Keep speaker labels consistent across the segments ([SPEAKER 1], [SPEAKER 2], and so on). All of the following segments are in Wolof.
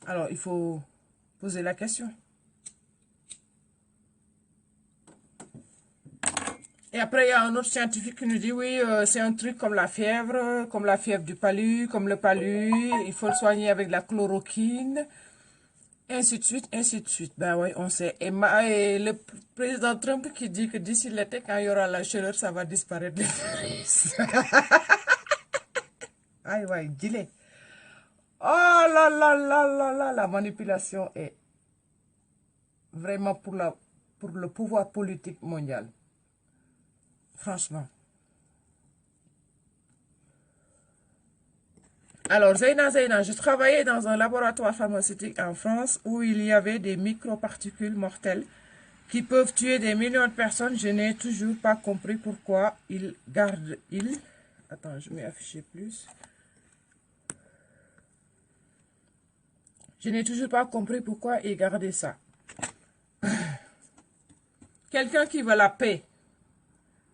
[SPEAKER 1] Alors, il faut poser la question. Et après, il y a un autre scientifique qui nous dit, oui, c'est un truc comme la fièvre du palu, comme le palu, il faut le soigner avec de la chloroquine, et ainsi de suite, ainsi de suite. Ben oui, on sait. Et le président Trump qui dit que d'ici l'été, quand il y aura la chaleur, ça va disparaître le virus. Aïe, ouais, dis-le. Oh là là là là là, la manipulation est vraiment pour le pouvoir politique mondial. Franchement. Alors, Zeyna, je travaillais dans un laboratoire pharmaceutique en France où il y avait des microparticules mortelles qui peuvent tuer des millions de personnes. Je n'ai toujours pas compris pourquoi ils gardent... Attends, je vais afficher plus. Je n'ai toujours pas compris pourquoi ils gardaient ça. Quelqu'un qui veut la paix,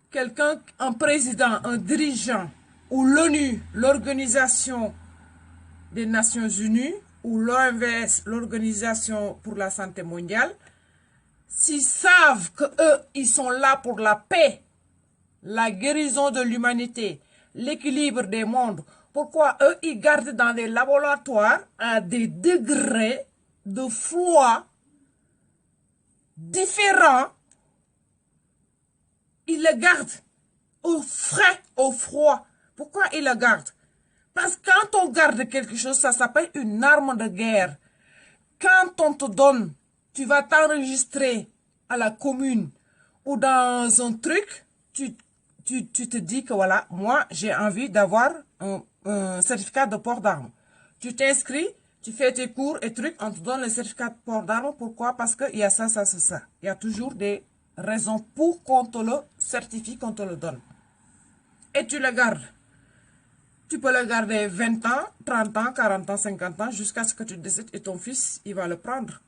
[SPEAKER 1] quelqu'un, un président, un dirigeant, ou l'ONU, l'Organisation des Nations Unies, ou l'OMS, l'Organisation pour la Santé mondiale, s'ils savent qu'eux, ils sont là pour la paix, la guérison de l'humanité, l'équilibre des mondes, pourquoi eux, ils gardent dans des laboratoires à des degrés de froid différents, ils le gardent au frais, au froid. Pourquoi ils le gardent? Parce que quand on garde quelque chose, ça s'appelle une arme de guerre. Quand on te donne, tu vas t'enregistrer à la commune ou dans un truc, tu te dis que voilà, moi j'ai envie d'avoir un certificat de port d'armes. Tu t'inscris, tu fais tes cours et trucs, on te donne le certificat de port d'armes. Pourquoi? Parce qu'il y a ça, ça, ça, ça. Il y a toujours des raisons pour qu'on te le certifie, qu'on te le donne. Et tu le gardes. Tu peux le garder 20 ans, 30 ans, 40 ans, 50 ans, jusqu'à ce que tu décèdes et ton fils, il va le prendre.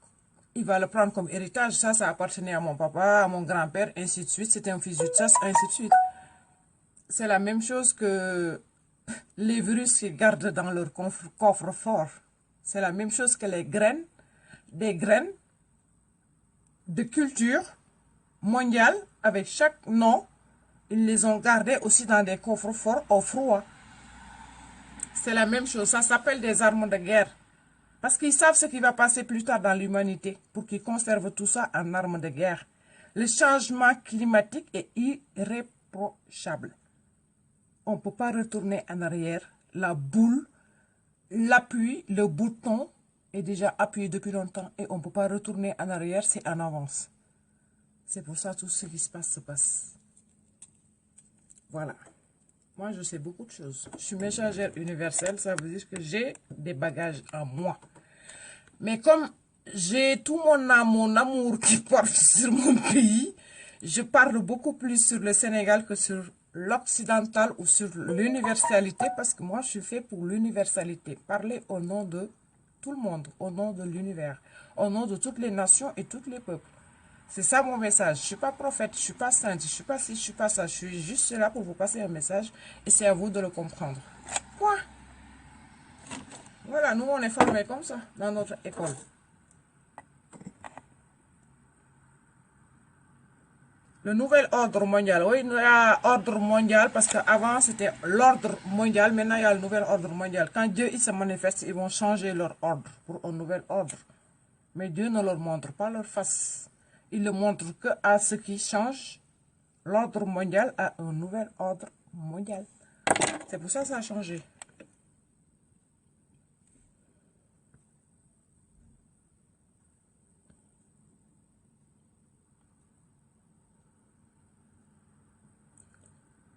[SPEAKER 1] Il va le prendre comme héritage. Ça appartenait à mon papa, à mon grand-père, ainsi de suite. C'était un fils de chasse, ainsi de suite. C'est la même chose que les virus qu'ils gardent dans leur coffre-fort. C'est la même chose que les graines, des graines de culture mondiale, avec chaque nom, ils les ont gardées aussi dans des coffres-forts au froid. C'est la même chose, ça s'appelle des armes de guerre. Parce qu'ils savent ce qui va passer plus tard dans l'humanité pour qu'ils conservent tout ça en armes de guerre. Le changement climatique est irréprochable. On ne peut pas retourner en arrière. La boule, l'appui, le bouton est déjà appuyé depuis longtemps et on ne peut pas retourner en arrière, c'est en avance. C'est pour ça que tout ce qui se passe. Voilà. Moi, je sais beaucoup de choses. Je suis messagère universelle, ça veut dire que j'ai des bagages en moi. Mais comme j'ai tout mon amour qui porte sur mon pays, je parle beaucoup plus sur le Sénégal que sur l'occidental ou sur l'universalité parce que moi, je suis fait pour l'universalité. Parler au nom de tout le monde, au nom de l'univers, au nom de toutes les nations et tous les peuples. C'est ça mon message. Je ne suis pas prophète, je ne suis pas sainte, je ne suis pas ci, je ne suis pas ça. Je suis juste là pour vous passer un message et c'est à vous de le comprendre. Quoi? Voilà, nous on est formés comme ça dans notre école. Le nouvel ordre mondial. Oui, il y a ordre mondial parce qu'avant c'était l'ordre mondial. Maintenant il y a le nouvel ordre mondial. Quand Dieu il se manifeste, ils vont changer leur ordre pour un nouvel ordre. Mais Dieu ne leur montre pas leur face. Il ne montre que à ceux qui changent l'ordre mondial à un nouvel ordre mondial. C'est pour ça que ça a changé.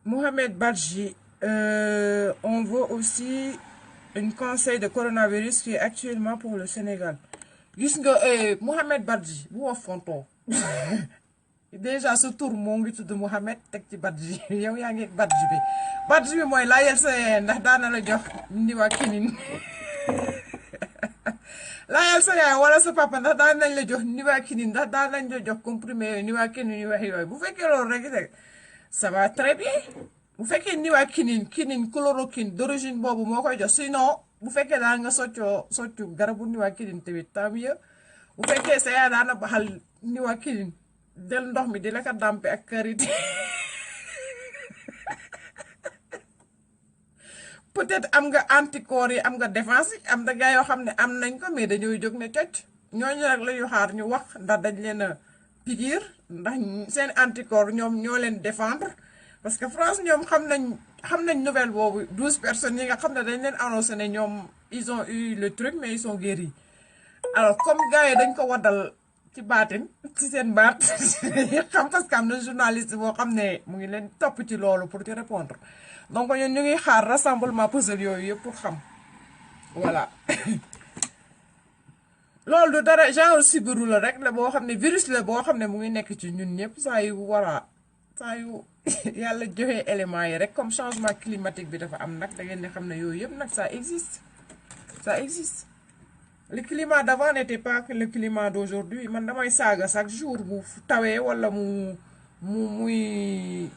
[SPEAKER 1] Mohamed Badji, on veut aussi un conseil de coronavirus qui est actuellement pour le Sénégal. Mohamed Badji, vous en fontons. Déjà ce tour moo ngi tudd Mohamed teg ci Badji yow yaa ngi Badji bi Badji bi mooy laajal sa yaay ndax daana la jox ndiwa kinin laajal sa yaay wala sa papa ndax daan nañ la jox ndiwa kinin ndax daan nañ la jox comprimé ndiwa kinin yu wax yooyu bu fekkee loolu rek rek ça va très bien bu fekkee ndiwa kinin chloroquine d'origine boobu moo koy jox sinon bu fekkee daal nga soccu garabu niwaa tamit tant mieux bu fekkee sa yaay daana baxal niwaa del ndox mi di la ko dampe ak karité peut-être am nga anticorps yi am nga défense yi am na gaa yoo xam ne am nañ ko mais dañuy jóg ne cocc ñooñu rek la ñu xaar ñu wax ndax dañ leen a piqûre ndax seen anticorps ñoom ñoo leen défendre parce que France ñoom xam nañ nouvelle boobu 12 personnes yi nga xam ne dañ leen annoncé ne ñoom ils ont eu le truc mais ils sont guéris alors comme gars yi dañ ko waddal ci baatin ci seen baat xam parce que am na journaliste boo xam ne mu ngi leen topp ci loolu pour ci répondre donc ñun ñu ngi xaar rassemblement puzzle yooyu yëpp pour xam voilà loolu du dara genre sibiru la rek la boo xam ne virus la boo xam ne mu ngi nekk ci ñun ñëpp saa yu yàlla joxe éléments yi rek comme changement climatique bi dafa am nag da ngeen di xam ne yooyu yëpp nag ça existe le climat d'avant n'était pas que le climat d'aujourd'hui man damay saaga chaque jour bu tawee wala muy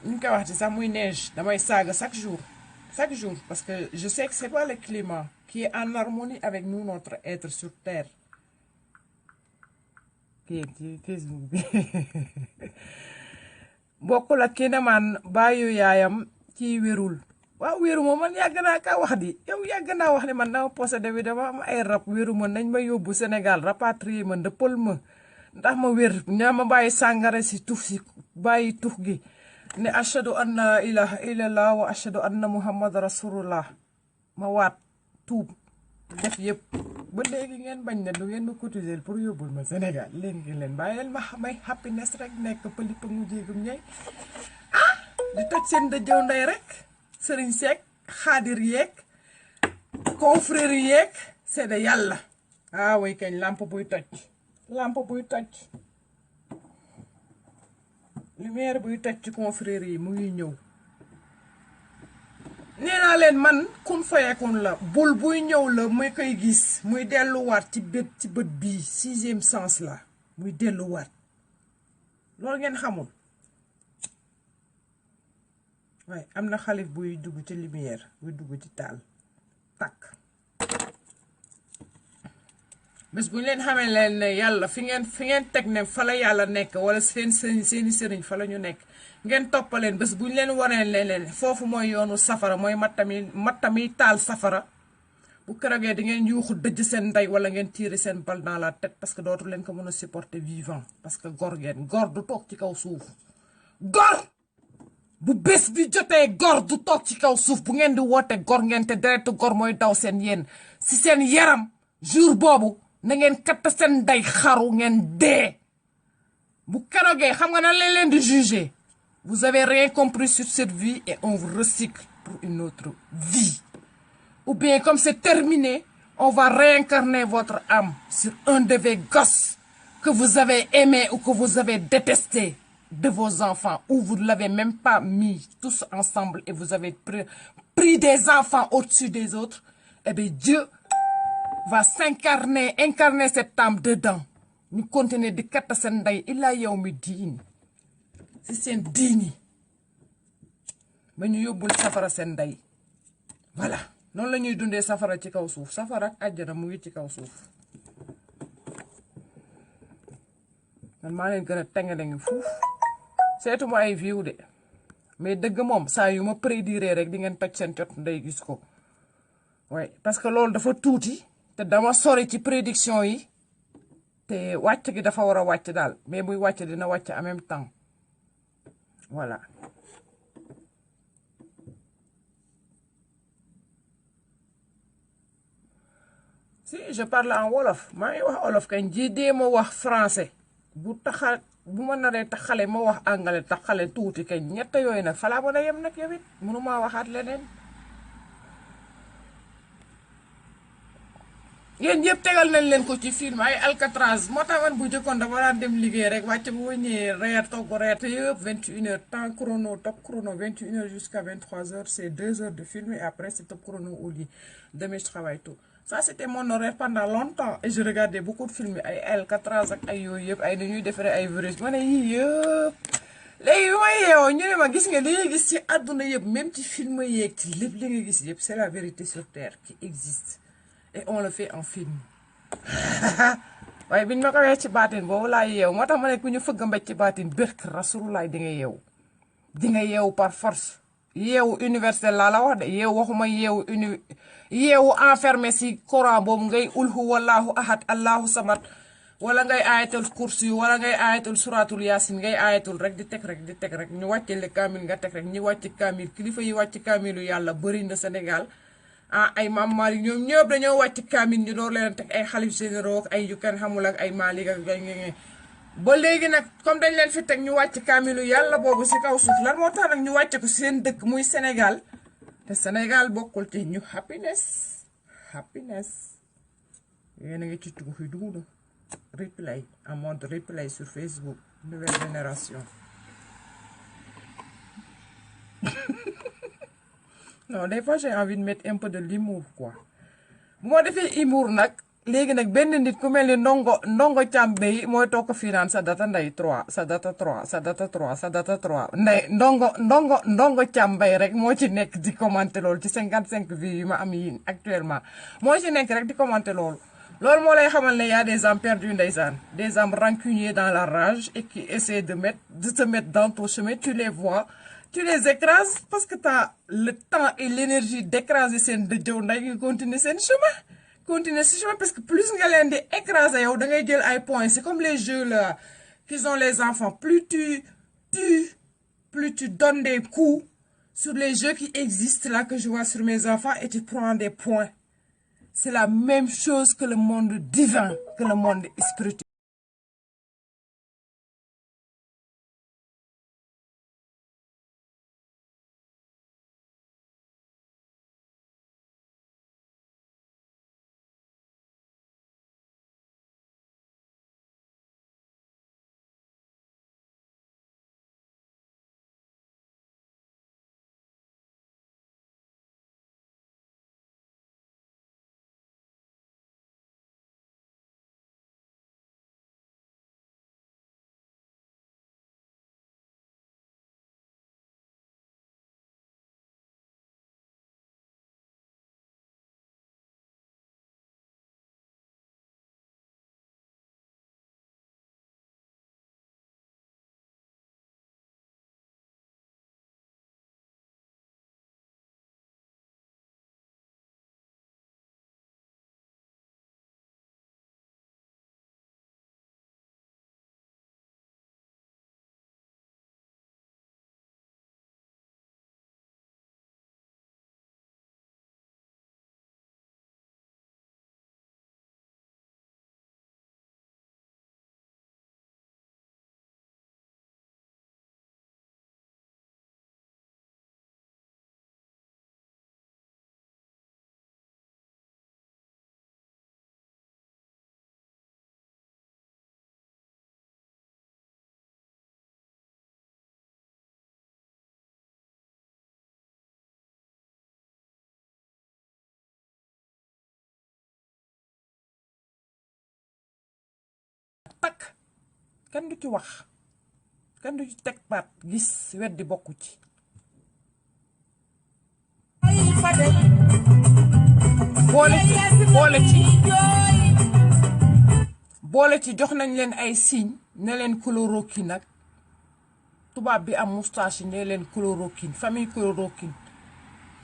[SPEAKER 1] ñu koy wax ci sax muy neige damay saaga chaque jour parce que je sais que c'est pas le climat qui est en harmonie avec nous notre être sur terre kii Facebook bi bokkul ak kii ne man bàyyu yaayam ci wérul waaw wéru ma man yàgg naa kaa wax di yow yàgg naa wax ne man dama possédé bi dama am ay rab wéru ma nañ ma yóbbu Sénégal rapatrier ma ndëppal ma ndax ma wér ñaa ma bàyyi sàngara si tux si bàyyi tux gi ne ashadu an la ilaha illallah wa ashadu anna muhammad rasulullah ma waat tuub def yëpp ba léegi ngeen bañ ne lu ngeen ma cotiser pour yóbbul ma Sénégal léegi leen bàyyi leen ma may happiness rek nekk pëlipa mu jéegum ñay di toj seen dëjëw ndey rek sëriñ seek xaadir yeeg confrère yeeg c'est de yàlla way kañ lampe buy toj lumière buy toj ci confrère yi mu ngi ñëw nee naa leen man kun fayekun la bul buy ñëw la muy koy gis muy delluwaat ci bët bii 6e sens la muy delluwaat loolu ngeen xamul waaye am na xalif buy dugg ci lumière buy dugg ci taal takk bés bu ñu leen xamee leen ne yàlla fi ngeen teg ne fa la yàlla nekk wala seeni sëriñ fa la ñu nekk ngeen toppaleen bés bu ñu leen waree leen foofu mooy yoonu safara mooy mattami taal safara bu kerogee di ngeen yuuxu dëj seen ndey wala ngeen tirer seen balle dans la tête parce que dootu leen ko mën a supporter vivant parce que gor du toog ci kaw suuf gor bu bés bi jotee gor du toog ci kaw suuf bu ngeen di woote gor ngeen te deretu gor mooy daw seen yéen si seen yaram jour boobu na ngeen katta seen ndey xaru ngeen dee bu kerogee xam nga nan leen di juger vous avez rien compris sur cette vie et on vous recycle pour une autre vie ou bien comme c'est terminé on va réincarner votre âme sur un de vos gosses que vous avez aimé ou que vous avez détesté de vos enfants ou vous ne l'avez même pas mis tous ensemble et vous avez pris des enfants au-dessus des autres, eh bien Dieu va incarner cette âme dedans. Nous continuons de katta sen nday illa yawmi diini si seen diini ba ñu yóbbul safara seen nday voilà noonu la ñuy dundee safara ci kaw suuf safara ak àjjana mu ngi ci kaw suuf man maa leen gën a tenge fuuf seetuma ay view de mais dëgg moom saa yu ma prédire rek di ngeen toj seen cot nday gis ko ouais parce que loolu dafa tuuti te dama sori ci prédiction yi te wàcc gi dafa war a wàcc daal mais buy wàcc dina wàcc en même temps voilà si je parle en wolof maa ngi wax wolof kañ ji dee ma wax français bu ma naree taxale ma wax anglais taxale tuuti kañ ñett yooyu nag falaa mën a yem nag yow it mënumaa waxaat leneen yéen yëpp tegal nañ leen ko ci film ay Alcatraz moo tax man bu jëkkoon dama daan dem liggéey rek wàcc bu ñëwee reer togg reer te yëpp 21h temps chrono top chrono 21h jusqu'à 23h c'est 2 heures de film et après c'est top chrono au lit demain je travaille tout ça c'était mon horaire pendant longtemps et je regardais beaucoup de films ay Alcatraz ak ay yooyu yëpp ay dañuy defaree ay virus ma ne yii yëpp léegi bi ma yeewoo ñu ne ma gis nga li nga gis ci àdduna yëpp même ci film yeeg ci lépp li nga gis yëpp c'est la vérité sur terre qui existe et on le fait en film waaye biñ ma ko waxee ci baatin boobu laa yeew moo tax ma ne ku ñu fëgg mbéj ci baatin bërk rasulullah di nga yeew di nga yeewu par force yeewu universel laa la wax de yeewu waxuma yeewu enfermé si Coran boobu ngay ulhu wallahu ahad allahu samad wala ngay ayatul kursi wala ngay ayatul suratul yasin ngay ayatul rek di teg rek ñu wàcce le kaamil nga teg rek ñu wàcc kaamil kilifa yi wàcc kaamilu yàlla bëri na Sénégal ay Maam Malick ñoom ñëpp dañoo wàcc kaamil ñu door leen teg ay xalif généraux ak ay yu kenn xamul ak ay Malick ak ay ba léegi nag comme dañ leen fi teg ñu wàcc kaamilu yàlla boobu si kaw suuf lan moo tax nag ñu wàcce ko seen dëkk muy Sénégal te Sénégal bokkul ci ñu happiness yéen a ngi ci tugg fi dugg replay en mode replay sur Facebook nouvelle génération non des fois j'ai envie de mettre un peu de l'humour quoi bu ma defee humour nag léegi nag benn nit ku mel ni ndongo càmbe yi mooy toog ko fii naan sa data nday 3 sa data 3 nday ndongo càmbay rek moo ci nekk di commenter loolu ci 55 vues yu ma am yi actuellement moo ci nekk rek di commenter loolu moo lay xamal ne y a des âmes perdues ndeysaan des âmes rancuniers dans la rage et qui essaient de te mettre dans ton chemin. Tu les vois, tu les écrases parce que tu as le temps et l'énergie d'écraser seen dëjëw nday nga continuer seen chemin. Continuer ce chemin parce que plus nga leen di écraser yow da ngay jël ay points. C'est comme les jeux là qu'ils ont les enfants. Plus tu donnes des coups sur les jeux qui existent là que je vois sur mes enfants et tu prends des points. C'est la même chose que le monde divin, que le monde spirituel. Tak kenn du ci wax kenn du ci teg baat gis weddi bokku ci boole ci jox nañ leen ay signe ne leen chloroquine nag tubaab bi am moustache ne leen chloroquine famille chloroquine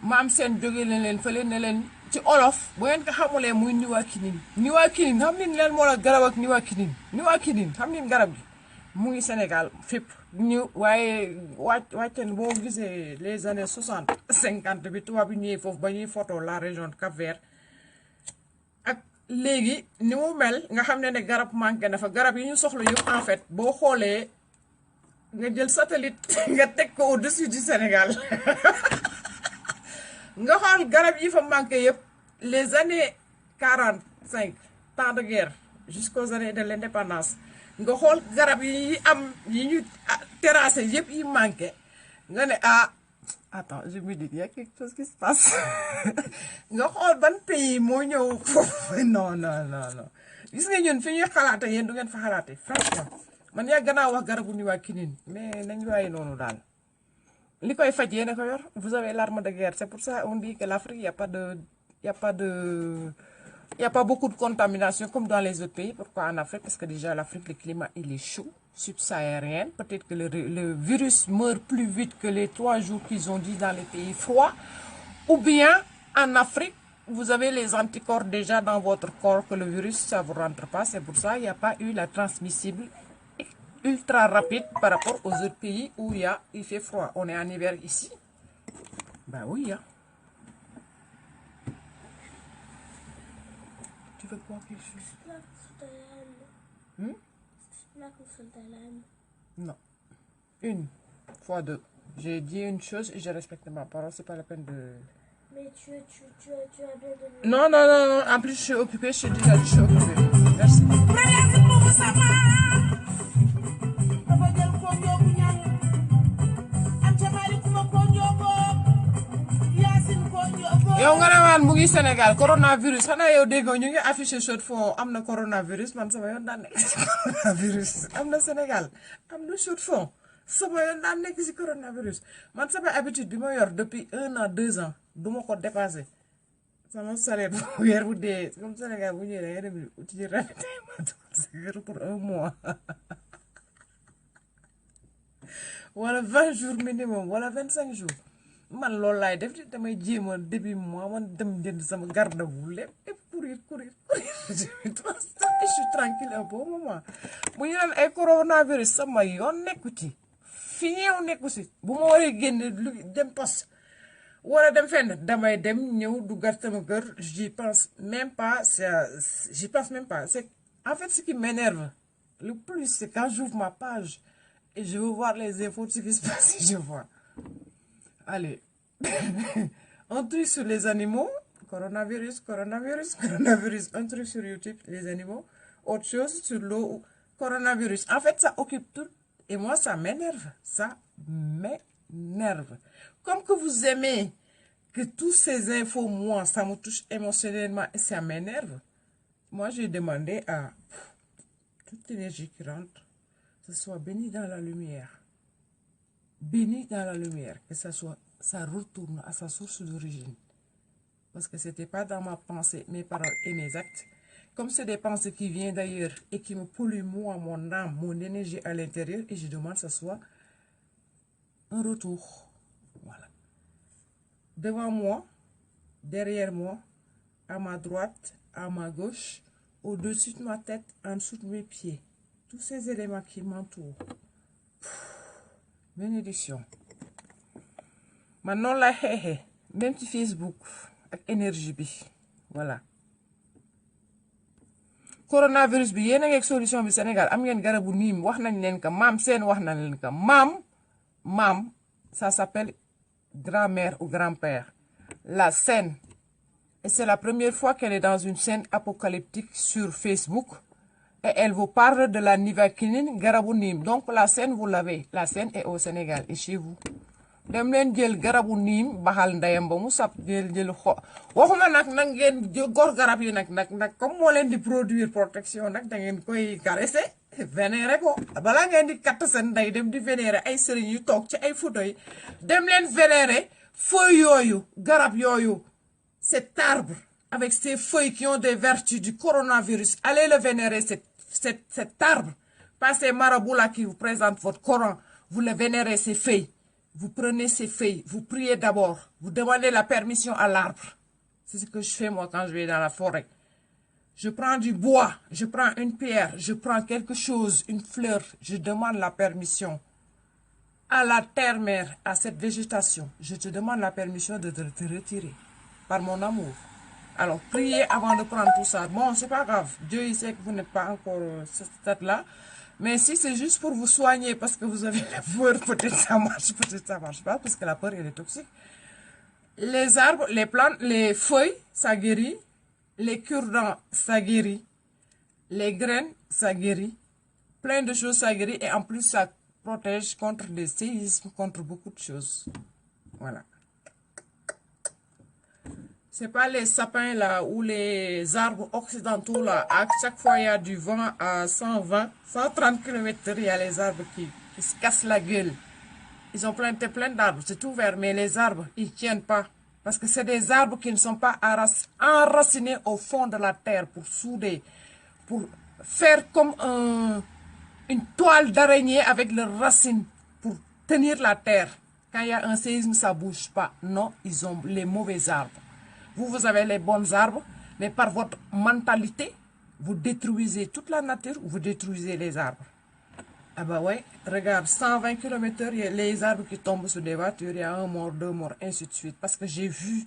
[SPEAKER 1] maam seen jóge leen fële ne leen ci olof bu ngeen ko xamulee muy niwaa kinin xam nin leen moo la garab ak niwaa kinin xam nin garab gi mu ngi Sénégal fépp ñu waaye wàccen boo gisee les années 60 50 bi tubaab bi ñëwee foofu ba ñuy photo la région de Cap-Vert ak léegi ni mu mel nga xam ne garab manqué na fa garab yi ñu soxla yëpp en fait boo xoolee nga jël satellite nga teg ko au-dessus du Sénégal nga xool garab yi fa manqué yëpp les années 45 temps de guerre jusqu'aux années de l'indépendance nga xool garab yi am yi ñu terrassé yëpp yi manqué nga ne attends je me dis il y a quelque chose qui se passe nga xool ban pays moo ñëw foofu non gis nga ñun fi ñuy xalaate yéen du ngeen fa xalaate franchement man yaa gannaaw wax garabu ni waa kinin mais nañ waaye noonu daal li koy faj yéen a ko yor vous avez l'arme de guerre c'est pour ça on dit que l'Afrique y a pas de Il n'y a pas beaucoup de contamination comme dans les autres pays. Pourquoi en Afrique? Parce que déjà, l'Afrique, le climat, il est chaud, subsaharienne. Peut-être que le virus meurt plus vite que les 3 jours qu'ils ont dit dans les pays froids. Ou bien, en Afrique, vous avez les anticorps déjà dans votre corps que le virus, ça ne vous rentre pas. C'est pour ça qu'il n'y a pas eu la transmissible ultra rapide par rapport aux autres pays où il fait froid. On est en hiver ici. Ben oui, hein. Tu veux quoi quelque chose? Non. 1 fois 2. J'ai dit une chose et je respecte ma parole. C'est pas la peine de...
[SPEAKER 2] Mais tu as donné...
[SPEAKER 1] Non, non, non, non. En plus, je suis occupée. Je suis déjà je suis occupée. Merci. yow nga ne waan mu ngi Sénégal coronavirus xanaa yow déggoo ñu ngi affiché chaque fois am na coronavirus man sama yoon daan nekk si coronavirus am na Sénégal am na chaque fois sama yoon daan nekk si coronavirus man sama habitude bi ma yor depuis 1 an 2 ans du ma ko dépassé sama salaire bu weer bu dee comme Sénégal bu ñëwee da ngay dem uti ravitaillement pour 1 mois wala 20 jours minimum wala 25 jours man loolu laay def damay jéem a début mois man dem jënd sama garde-à-vous lépp courir je suis tranquille un peu au moment bu ñu naan ay coronavirus sama yoon nekku ci fi ñëw nekku si bu ma waree génn lu dem poste wala dem fenn damay dem ñëw duggaat sama kër j'y pense même pas c'est en fait ce qui m'énerve le plus c'est quand j'ouvre ma page et je veux voir les infos de ce qui se passe je vois. Allez, un truc sur les animaux, coronavirus, un truc sur YouTube, les animaux, autre chose sur l'eau, coronavirus. En fait, ça occupe tout et moi, ça m'énerve, Comme que vous aimez que toutes ces infos, moi, ça me touche émotionnellement et ça m'énerve. Moi, j'ai demandé à toute énergie qui rentre, que ce soit béni dans la lumière. Béni dans la lumière, que ça retourne à sa source d'origine. Parce que ce n'était pas dans ma pensée, mes paroles et mes actes. Comme c'est des pensées qui viennent d'ailleurs et qui me polluent moi, mon âme, mon énergie à l'intérieur, et je demande que ça soit un retour. Voilà. Devant moi, derrière moi, à ma droite, à ma gauche, au-dessus de ma tête, en dessous de mes pieds. Tous ces éléments qui m'entourent. Bénédiction. Maintenant la même ci Facebook ak énergie bi voilà coronavirus bi yéen a ngi ak solution bi Sénégal am ngeen garabu niim wax nañ leen ko maam seen wax nañ leen ko maam ça s'appelle grand-mère ou grand-père la scène et c'est la première fois qu'elle est dans une scène apocalyptique sur Facebook. Et elle vous parle de la nivaquine garabu niim. Donc la scène, vous l'avez. La scène est au Sénégal et chez vous. Dem leen jël garabu niim baxal ndeyam ba mu sap jël waxuma nag ngeen gor garab yi nag comme moo leen di produire protection nag da ngeen koy caresser vénérer ko balaa ngeen di katt seen ndey dem di vénérer ay sëriñ yu toog ci ay photo yi dem leen vénérer feuilles yooyu garab yooyu cet arbre avec ses feuilles qui ont des vertus du coronavirus allez le vénérer cet arbre, pas ces marabouts-là qui vous présentent votre Coran, vous le vénérez ces feuilles, vous prenez ces feuilles, vous priez d'abord, vous demandez la permission à l'arbre. C'est ce que je fais moi quand je vais dans la forêt. Je prends du bois, je prends une pierre, je prends quelque chose, une fleur, je demande la permission à la terre-mère, à cette végétation. Je te demande la permission de te retirer par mon amour. Alors, priez avant de prendre tout ça. Bon, c'est pas grave. Dieu, il sait que vous n'êtes pas encore à ce stade-là. Mais si c'est juste pour vous soigner parce que vous avez la peur, peut-être ça marche pas, parce que la peur, elle est toxique. Les arbres, les plantes, les feuilles, ça guérit. Les cure-dents, ça guérit. Les graines, ça guérit. Plein de choses, ça guérit. Et en plus, ça protège contre les séismes, contre beaucoup de choses. Voilà. C'est pas les sapins là ou les arbres occidentaux là. À chaque fois, il y a du vent à 120, 130 km/h. Il y a les arbres qui se cassent la gueule. Ils ont planté plein d'arbres. C'est tout vert, mais les arbres, ils tiennent pas. Parce que c'est des arbres qui ne sont pas enracinés au fond de la terre pour souder, pour faire comme une toile d'araignée avec leurs racines pour tenir la terre. Quand il y a un séisme, ça ne bouge pas. Non, ils ont les mauvais arbres. Vous avez les bons arbres, mais par votre mentalité, vous détruisez toute la nature, vous détruisez les arbres. Ah bah ouais, regarde, 120 km/h, il y a les arbres qui tombent sur des voitures, il y a un mort, deux morts, ainsi de suite. Parce que j'ai vu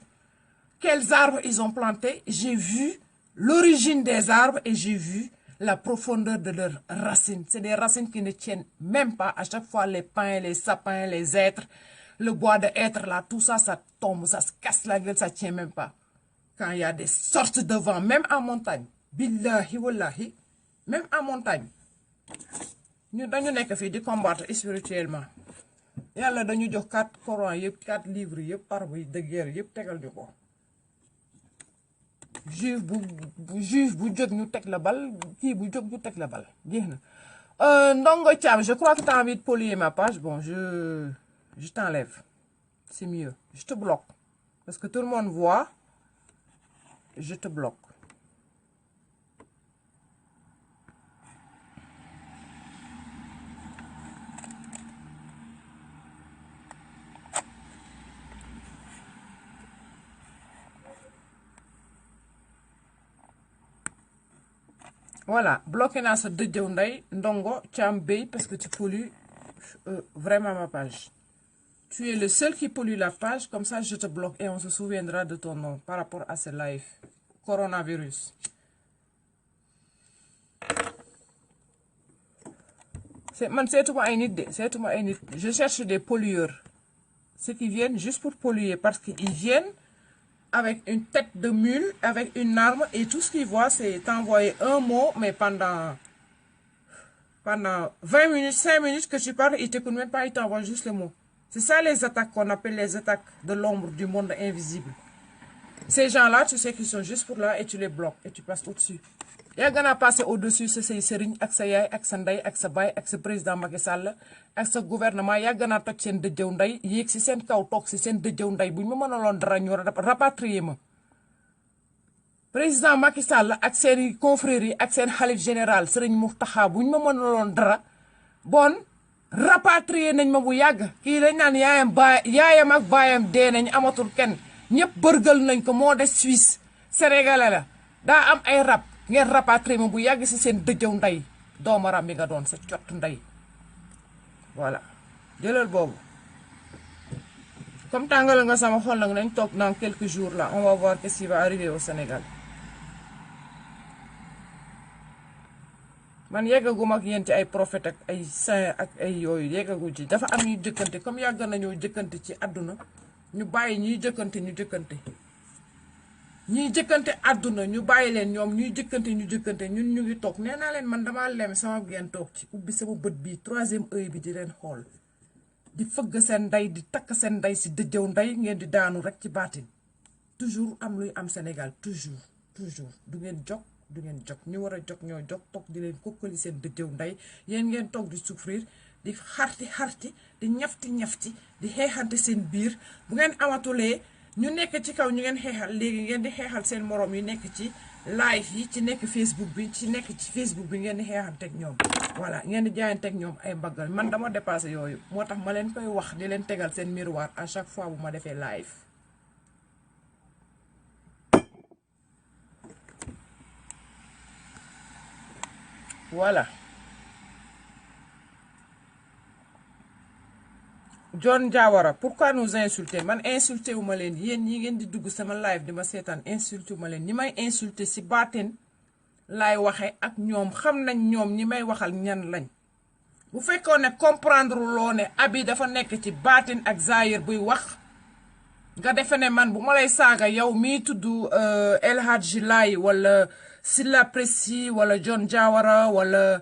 [SPEAKER 1] quels arbres ils ont plantés, j'ai vu l'origine des arbres et j'ai vu la profondeur de leurs racines. C'est des racines qui ne tiennent même pas. À chaque fois, les pins, les sapins, les hêtres, le bois de hêtre, là, tout ça, ça tombe, ça se casse la gueule, ça ne tient même pas. Quand il y a des sortes de vent, même en montagne, billahi wallahi, même en montagne, nous dañu nekk fii di combattre spirituellement. Yàlla dañu jox 4 Corans yëpp 4 livres yëpp arbre de guerre yëpp tegal ñu ko. Juif bu jóg ñu teg la bal, kii bu jóg ñu teg la bal. Jeex na. Ndongo Thiam, je crois que tu as envie de polluer ma page. Bon, je t'enlève. C'est mieux. Je te bloque. Parce que tout le monde voit. Je te bloque. Voilà, bloqué dans ce dëjëw ndey Ndongo Thiam Bey parce que tu pollues vraiment ma page. Tu es le seul qui pollue la page, comme ça je te bloque et on se souviendra de ton nom par rapport à ce live. Coronavirus. Man, seetuma ay nit de, seetuma ay nit. Je cherche des pollueurs. Ceux qui viennent juste pour polluer parce qu'ils viennent avec une tête de mule, avec une arme, et tout ce qu'ils voient, c'est t'envoyer un mot, mais pendant 20 minutes, 5 minutes que tu parles, ils ne t'écoutent même pas, ils t'envoient juste le mot. C'est ça les attaques qu'on appelle les attaques de l'ombre, du monde invisible. Ces gens-là, tu sais qu'ils sont juste pour là, et tu les bloques, et tu passes au-dessus. Il y a gana passer au-dessus, c'est ces sérigne, ak sa yaay, ak sa ndey, ak sa baay, ak sa président Macky Sall, ak sa gouvernement, ya gana toj sen dëjëw ndey, yéeg si sen kaw toog si sen dëjëw ndey, buñ ma mënaloon dara ñu rapatrier ma. Président Macky Sall ak seen confrères yi ak seen xalif général Serigne Mountakha buñ ma mënaloon dara, bon rapatrier nañ ma bu yàgg. Kii dañ naan yaayam ak baayam dee nañ amatul kenn. Ñëpp bërgal nañ ko moo des Suisse. Sénégalais la. Daa am ay rab. Ngeen rapatrier ma bu yàgg si seen dëjëw ndey. Doomaram bi nga doon sa cott ndey. Voilà. Jëlal boobu. Comme tàngal nga sama xol nag nañ toog dans quelques jours là. On va voir qu'est-ce qui va arriver au Sénégal. Man yeggaguma ak yéen ci ay prophète ak ay saint ak ay yooyu yeggagu ci dafa am ñuy jëkkante comme yàgg nañoo jëkkante ci àdduna ñu bàyyi ñuy jëkkante ñu jëkkante ñuy jëkkante àdduna ñu bàyyi leen ñoom ñuy jëkkante ñu jëkkante ñun ñu ngi toog nee naa leen man damaa lem sama geen toog ci ubbi sama bët bii 3e œil bi di leen xool di fëgg seen ndey di takk seen ndey si dëjëw ndey ngeen di daanu rek ci baatin toujours am luy am Sénégal toujours du ngeen jog du ngeen jog ñu war a jog ñoo jog toog di leen kokkali seen dëjëw ndey yéen ngeen toog di souffrir di xarti di ñafti di xeexante seen biir bu ngeen amatulee ñu nekk ci kaw ñu ngeen xeexal léegi ngeen di xeexal seen morom yi nekk ci live yi ci nekk Facebook bi ci nekk ci Facebook bi ngeen di xeexanteeg ñoom voilà ngeen di jaayanteeg ñoom ay mbaggal man dama dépassé yooyu moo tax ma leen koy wax di leen tegal seen miroir à chaque fois bu ma defee live. Voilà. John Diawara, pourquoi nous insulter? Man insulté wu ma leen yéen ñi ngeen di dugg sama live di ma seetaan insulté wu ma leen ñi may insulté si baatin laay waxe ak ñoom xam nañ ñoom ñi may waxal ñan lañ. Bu fekkoon ne comprendre loo ne abi dafa nekk ci baatin ak zaahir buy wax nga defe ne man bu ma lay saaga yow mii tudd El Hadji Laye wala Silla Préci wala John Diawara wala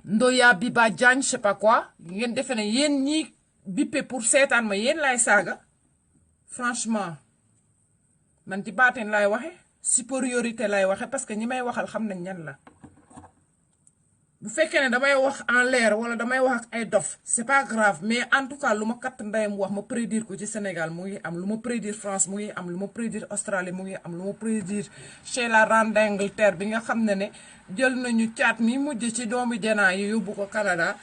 [SPEAKER 1] Ndoya Biba Diagne je sais pas quoi ngeen defe ne yéen ñi bippe pour seetaan ma yéen laay saaga franchement man ci baatin laay waxe supériorité laay waxe parce que ñi may waxal xam nañ ñan la bu fekkee ne damay wax en l'air wala damay wax ak ay dof c'est pas grave mais en tout cas lu ma katt ndeyam wax ma prédire ko ci Sénégal mu ngi am lu ma prédire France mu ngi am lu ma prédire Australie mu ngi am lu ma prédire chez la reine d'Angleterre bi nga xam ne jël nañu caat mi mujj ci doomi janaa yi yóbbu ko Canada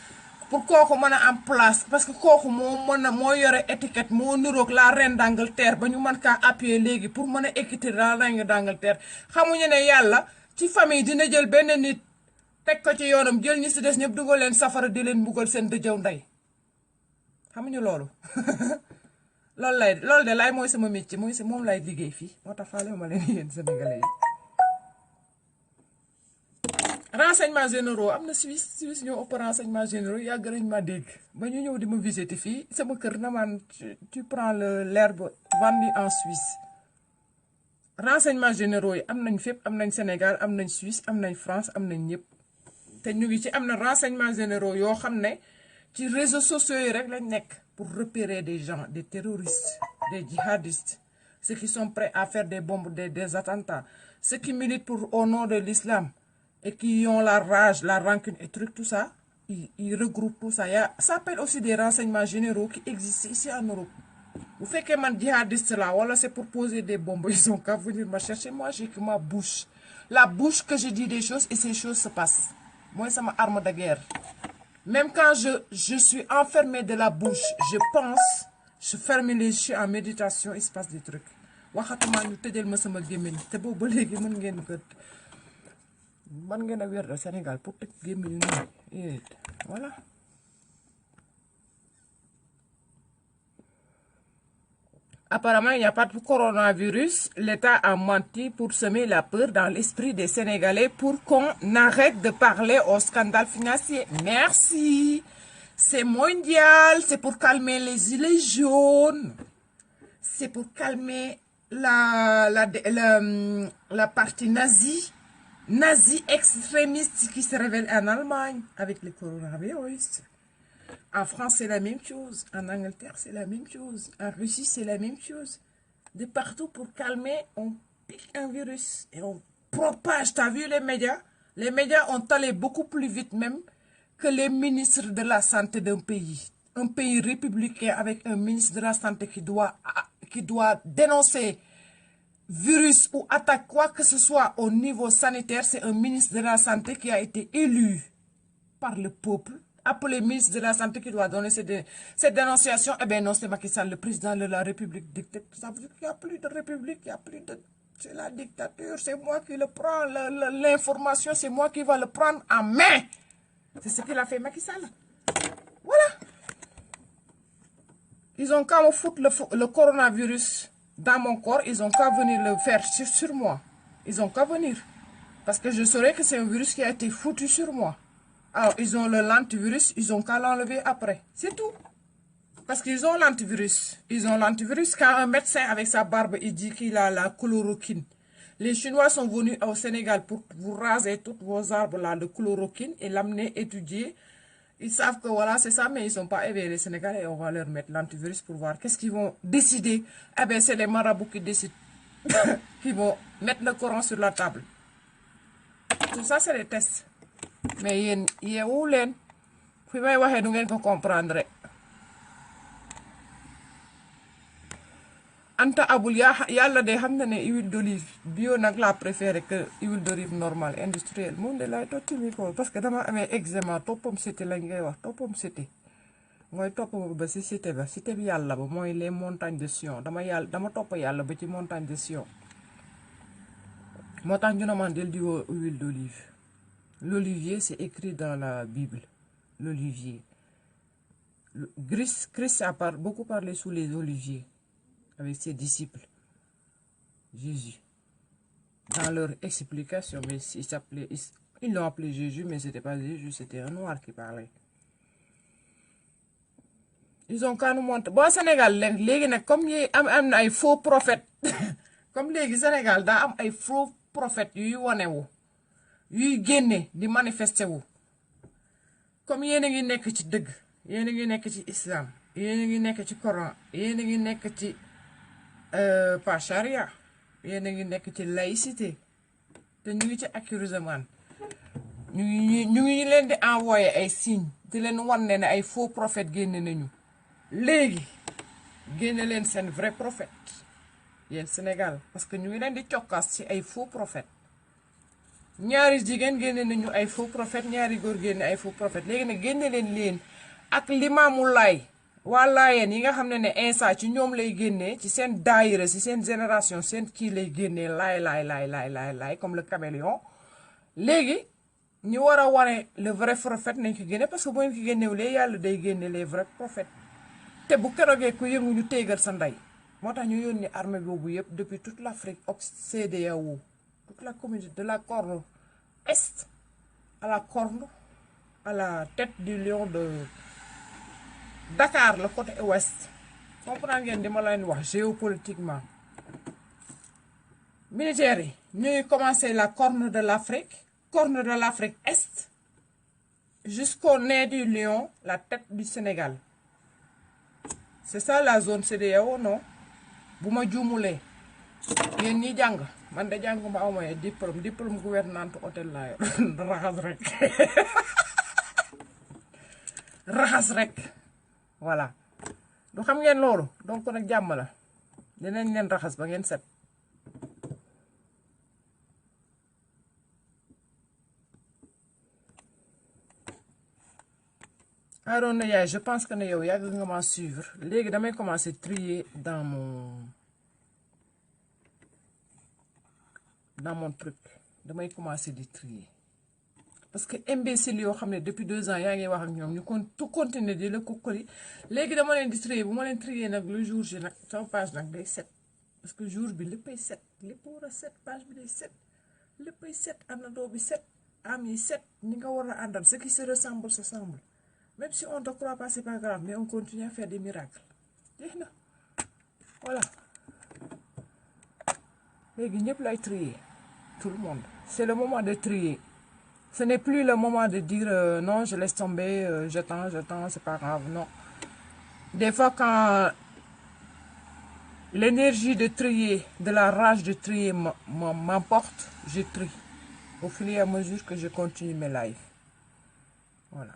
[SPEAKER 1] pour kooku mën a am place parce que kooku moo yore étiquette moo niroog la reine d'Angleterre ba ñu mën kaa appuyer léegi pour mën a équiter la reine d'Angleterre xamuñu ne yàlla ci famille dina jël benn nit teg ko ci yoonam jël ñi si des ñëpp dugal leen safara di leen mbugal seen dëjëw ndey xamuñu loolu loolu de laay mooy sama métier mooy moom lay liggéey fii moo tax faale ma leen yéen sénégalais yi. renseignements généraux am na Suisse ñoo ëpp renseignements généraux yàgg nañ ma dégg ba ñu ñëw di ma visiter fii sama kër na man tu prends l'herbe vendue en Suisse. renseignements généraux yi am nañ fépp am nañ Sénégal am nañ Suisse am nañ France am nañ ñëpp te ñu ngi ci am na renseignements généraux yoo xam ne ci réseaux sociaux yi rek lañ nekk pour repérer des gens des terroristes des djihadistes ceux qui sont prêts à faire des bombes des attentats ceux qui militent au nom de l'islam et qui ont la rage la rancune et trucs tout ça ils regroupent tout ça ça s'appelle aussi des renseignements généraux qui existent ici en Europe. Vous faites que man djihadiste là, voilà, c'est pour poser des bombes. Ils ont qu'à venir me chercher. Moi, j'ai que ma bouche. La bouche que je dis des choses et ces choses se passent. Moi, c'est ma arme de guerre. Même quand je suis enfermée de la bouche, je pense, je ferme les yeux en méditation, il se passe des trucs. Waxatuma ñu tëjal ma sama gémmiñ te boobu ba léegi mën ngeen a wér Sénégal pour tëj gémmiñ ñu voilà. Apparemment, il n'y a pas de coronavirus. L'État a menti pour semer la peur dans l'esprit des Sénégalais pour qu'on arrête de parler au scandale financier. Merci. C'est mondial. C'est pour calmer les gilets jaunes. C'est pour calmer la partie nazie extrémiste qui se révèle en Allemagne avec le coronavirus. En France, c'est la même chose. En Angleterre, c'est la même chose. En Russie, c'est la même chose. De partout, pour calmer, on pique un virus et on propage. Tu as vu les médias? Les médias ont allé beaucoup plus vite même que les ministres de la santé d'un pays. Un pays républicain avec un ministre de la santé qui doit dénoncer virus ou attaque quoi que ce soit au niveau sanitaire. C'est un ministre de la santé qui a été élu par le peuple. Appelé ministre de la Santé qui doit donner cette dénonciation. Eh bien non, c'est Macky Sall, le président de la République dictateur. Ça veut dire qu'il n'y a plus de République, il n'y a plus de... C'est la dictature, c'est moi qui le prends, l'information, c'est moi qui va le prendre en main. C'est ce qu'il a fait Macky Sall. Voilà. Ils ont qu'à me foutre le coronavirus dans mon corps, ils ont qu'à venir le faire sur moi. Ils ont qu'à venir. Parce que je saurais que c'est un virus qui a été foutu sur moi. Alors, ils ont l'antivirus, ils ont qu'à l'enlever après. C'est tout. Parce qu'ils ont l'antivirus. Ils ont l'antivirus quand un médecin avec sa barbe, il dit qu'il a la chloroquine. Les Chinois sont venus au Sénégal pour vous raser tous vos arbres là de chloroquine et l'amener étudier. Ils savent que voilà, c'est ça, mais ils ne sont pas éveillés les Sénégalais et on va leur mettre l'antivirus pour voir qu'est-ce qu'ils vont décider. Eh bien, c'est les marabouts qui décident, qui vont mettre le Coran sur la table. Tout ça, c'est des tests. Mais yéen yeewu leen fi may waxee du ngeen ko comprendre Anta Aboul yàlla de xam na ne huile d'olive bio nag la préféré que huile d'olive normale industrielle moom de lay tocc mi ko parce que dama amee eczéma toppam cité lañ ngay wax toppam cité mooy toppam ba si cité bi yàlla ba mooy les montagnes de Sion dama topp yàlla ba ci montagne de Sion moo tax ñu ne man del diwoo huile d'olive. L'olivier, c'est écrit dans la Bible. L'olivier. Christ a beaucoup parlé sous les oliviers avec ses disciples. Jésus. Dans leur explication, mais ils l'ont appelé Jésus, mais c'était pas Jésus, c'était un noir qui parlait. Ils ont qu'à nous montrer. Bon, Sénégal, comme il y a un faux prophète, comme les Sénégal, il y a un faux prophète, il y a yuy génne di manifesté wu comme yéen a ngi nekk ci dëgg yéen a ngi nekk ci islam yéen a ngi nekk ci Coran yéen a ngi nekk ci pas charia yéen a ngi nekk ci laïcité te ñu ngi ci accusé man ñu ngi leen di envoyé ay signes di leen wan ne ay faux prophètes génne nañu léegi génne leen seen vrai prophète yéen Sénégal parce que ñu ngi leen di cokkaas ci ay faux prophètes ñaari jigéen génne nañu ay faux prophètes ñaari góor génne ay faux prophètes léegi nag génne leen ak Limaamu Laay waa Laayeen yi nga xam ne Insa ci ñoom lay génnee ci seen daayira ci seen génération seen kii lay génnee laay comme le caméléon léegi ñu war a wane le vrai prophète nañ ko génne parce que boo ñu ko génnewulee yàlla day génne les vrais prophètes te bu keroogee ku yëngu ñu téegal sa ndey moo tax ñu yónni armée boobu yëpp depuis toute l'Afrique CEDEAO toute la communauté de la corne est à la corne à la tête du lion de Dakar le côté ouest comprendre ngeen di ma leen wax géopolitiquement militaires yi ñuy commencé la corne de l'Afrique est jusqu'au nez du lion la tête du Sénégal c'est ça la zone CEDEAO non bu ma juumulee yéen ñi jàng man de jàng ma awma diplôme gouvernante hôtel laa yor raxas rek voilà du xam ngeen loolu donc nag jàmm la dinañ leen raxas ba ngeen set Aaron yaay je pense que ne yow yàgg nga ma suivre léegi damay commencer trier dans mon truc damay commencer di trier parce que imbécile yoo xam ne depuis 2 ans yaa ngi wax ak ñoom ñu continuer di la kokkali léegi dama leen di trier bu ma leen trier nag le jour ji nag sama page nag day set parce que jour bi léppay set lépp war a set page bi day set léppay set àndandoo bi set am yi set ni nga war a àndal ce qui se ressemble s'assemble même si on ne te croit pas c'est pas grave mais on continue à faire des miracles jeex na voilà léegi ñëpp lay trier tout le monde c'est le moment de trier. Ce n'est plus le moment de dire non, je laisse tomber, j'attends, c'est pas grave, non. Des fois, quand l'énergie de trier, de la rage de trier m'emporte, je trie. Au fur et à mesure que je continue mes lives. Voilà.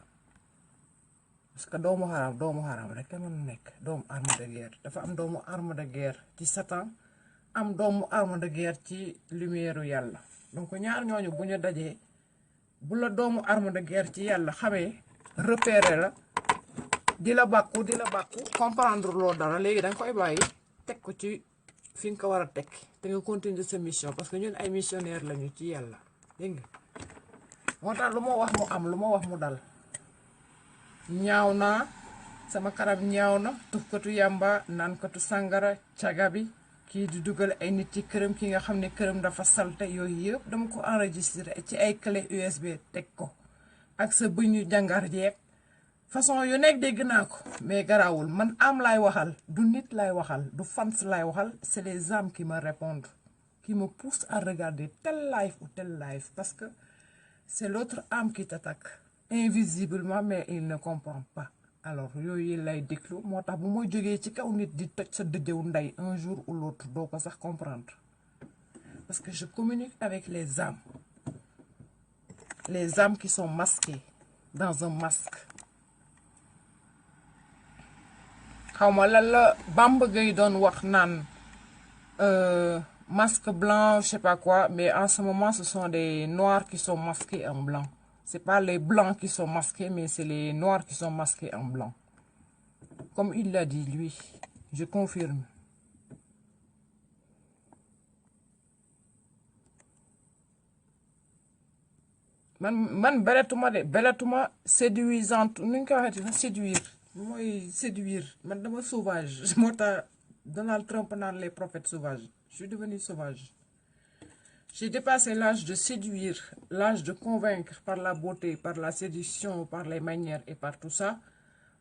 [SPEAKER 1] Parce que doomu haram rek mën nekk doomu arme de guerre. Dafa am doomu arme de guerre ci Satan, am doomu arme de guerre ci lumière yàlla. Donc ñaar ñooñu bu ñu dajee bu la doomu arme de guerre ci yàlla xamee repérer la di la bàkku comprendre loo dara léegi danga koy bàyyi teg ko ci fi nga ko war a teg te nga continuer sa mission parce que ñun ay missionnaire lañu ci yàlla dégg nga moo tax lu ma wax mu am lu ma wax mu dal ñaaw naa sama kanam ñaaw na tuxkatu yàmba naankatu sàngara caga bi kii di dugal ay nit ci këram ki nga xam ne këram dafa salte yooyu yëpp dama ko enregistré ci ay clé USB teg ko ak sa bëñu jàngar jeeg façon yu nekk dégg naa ko mais garaawul man am laay waxal du nit laay waxal du fans laay waxal c'est les âmes qui me répondent qui me poussent à regarder tel live ou tel live parce que c'est l'autre âme qui t'attaque invisiblement mais il ne comprend pas. Alors yooyu lay déglu moo tax bu ma jógee ci kaw nit di toj sa dëjëw ndey un jour ou l'autre doo ko sax comprendre parce que je communique avec les âmes qui sont masquées dans un masque xawma lan la Bamba Gueye doon wax naan masque blanc je sais pas quoi mais en ce moment ce sont des noirs qui sont masqués en blanc. C'est pas les blancs qui sont masqués, mais c'est les noirs qui sont masqués en blanc. Comme il l'a dit, lui. Je confirme. Man belatuma séduisante. Nous avons séduire. Moi, séduire. Man, dama sauvage. Moi, Donald Trump dans les prophètes sauvages. Je suis devenue sauvage. J'ai dépassé l'âge de séduire, l'âge de convaincre par la beauté, par la séduction, par les manières et par tout ça.